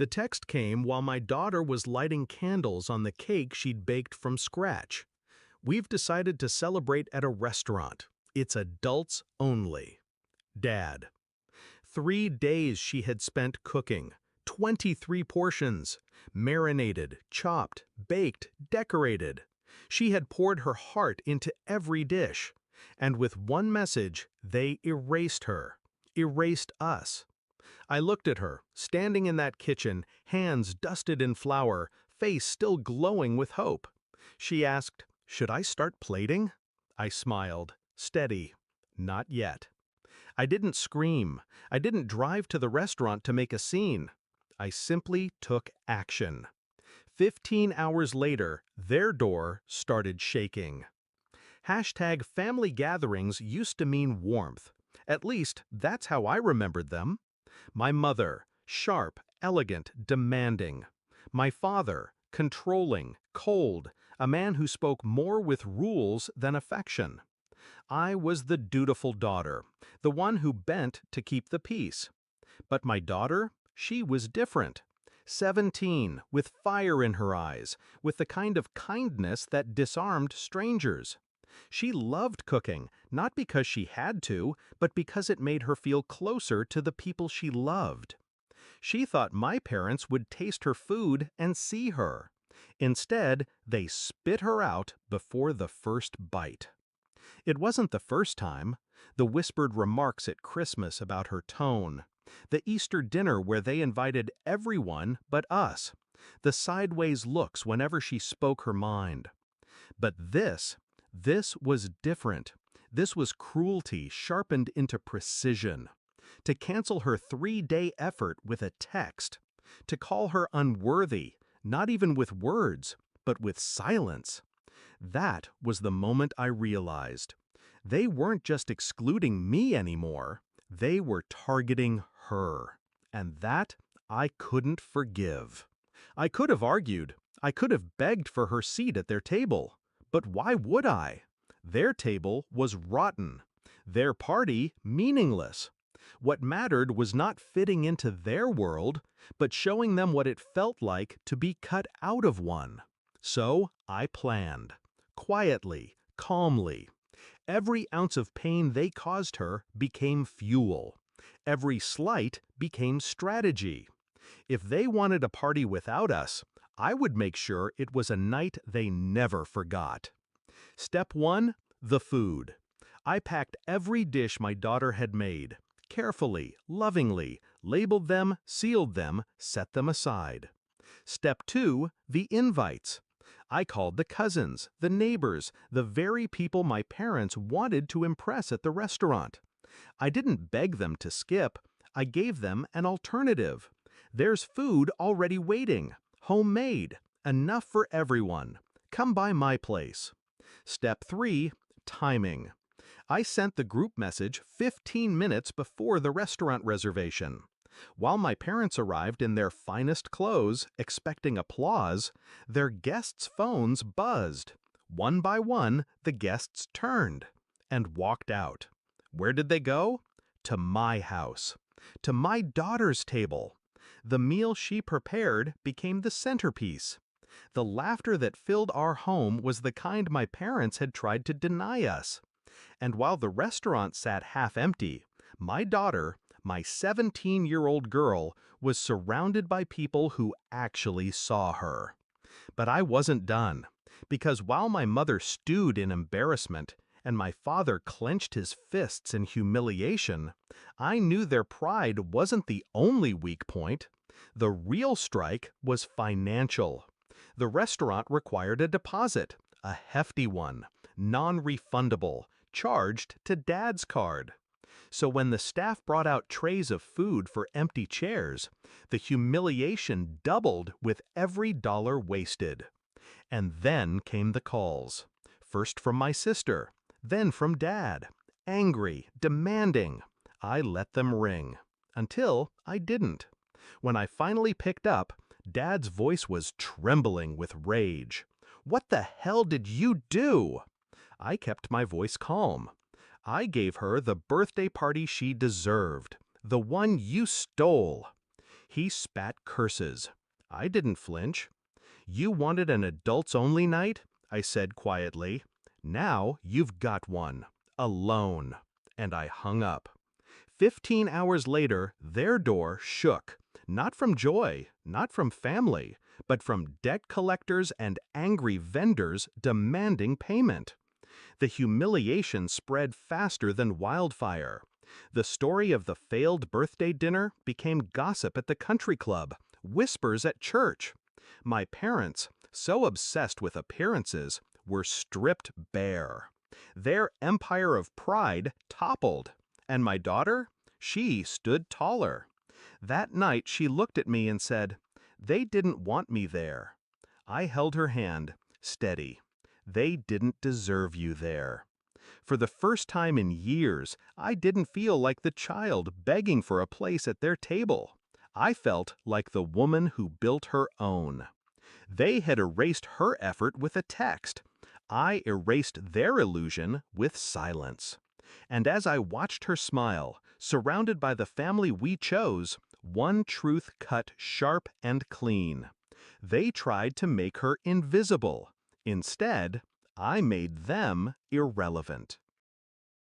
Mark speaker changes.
Speaker 1: The text came while my daughter was lighting candles on the cake she'd baked from scratch. We've decided to celebrate at a restaurant. It's adults only. Dad. 3 days she had spent cooking. 23 portions. Marinated, chopped, baked, decorated. She had poured her heart into every dish. And with one message, they erased her. Erased us. I looked at her, standing in that kitchen, hands dusted in flour, face still glowing with hope. She asked, "Should I start plating?" I smiled, steady. Not yet. I didn't scream. I didn't drive to the restaurant to make a scene. I simply took action. 15 hours later, their door started shaking. Hashtag family gatherings used to mean warmth. At least, that's how I remembered them. My mother, sharp, elegant, demanding. My father, controlling, cold, a man who spoke more with rules than affection. I was the dutiful daughter, the one who bent to keep the peace. But my daughter, she was different. 17, with fire in her eyes, with the kind of kindness that disarmed strangers. She loved cooking, not because she had to, but because it made her feel closer to the people she loved. She thought my parents would taste her food and see her. Instead, they spit her out before the first bite. It wasn't the first time. The whispered remarks at Christmas about her tone. The Easter dinner where they invited everyone but us. The sideways looks whenever she spoke her mind. But this was different. This was cruelty sharpened into precision. To cancel her 3-day effort with a text. To call her unworthy, not even with words, but with silence. That was the moment I realized. They weren't just excluding me anymore. They were targeting her. And that I couldn't forgive. I could have argued. I could have begged for her seat at their table. But why would I? Their table was rotten. Their party meaningless. What mattered was not fitting into their world, but showing them what it felt like to be cut out of one. So I planned. Quietly, calmly. Every ounce of pain they caused her became fuel. Every slight became strategy. If they wanted a party without us, I would make sure it was a night they never forgot. Step 1, the food. I packed every dish my daughter had made, carefully, lovingly, labeled them, sealed them, set them aside. Step 2, the invites. I called the cousins, the neighbors, the very people my parents wanted to impress at the restaurant. I didn't beg them to skip. I gave them an alternative. There's food already waiting, homemade, enough for everyone. Come by my place. Step 3, timing. I sent the group message 15 minutes before the restaurant reservation. While my parents arrived in their finest clothes, expecting applause, their guests' phones buzzed. One by one, the guests turned and walked out. Where did they go? To my house. To my daughter's table. The meal she prepared became the centerpiece. The laughter that filled our home was the kind my parents had tried to deny us. And while the restaurant sat half empty, my daughter, my 17-year-old girl, was surrounded by people who actually saw her. But I wasn't done, because while my mother stewed in embarrassment and my father clenched his fists in humiliation, I knew their pride wasn't the only weak point. The real strike was financial. The restaurant required a deposit, a hefty one, non-refundable, charged to Dad's card. So when the staff brought out trays of food for empty chairs, the humiliation doubled with every dollar wasted. And then came the calls. First from my sister, then from Dad. Angry, demanding. I let them ring. Until I didn't. When I finally picked up, Dad's voice was trembling with rage. "What the hell did you do?" I kept my voice calm. I gave her the birthday party she deserved, the one you stole. He spat curses. I didn't flinch. You wanted an adults-only night? I said quietly. Now you've got one. Alone. And I hung up. 15 hours later, their door shook. Not from joy, not from family, but from debt collectors and angry vendors demanding payment. The humiliation spread faster than wildfire. The story of the failed birthday dinner became gossip at the country club, whispers at church. My parents, so obsessed with appearances, were stripped bare. Their empire of pride toppled. And my daughter? She stood taller. That night she looked at me and said, "They didn't want me there." I held her hand, steady. They didn't deserve you there. For the first time in years, I didn't feel like the child begging for a place at their table. I felt like the woman who built her own. They had erased her effort with a text. I erased their illusion with silence. And as I watched her smile, surrounded by the family we chose, one truth cut sharp and clean. They tried to make her invisible. Instead, I made them irrelevant.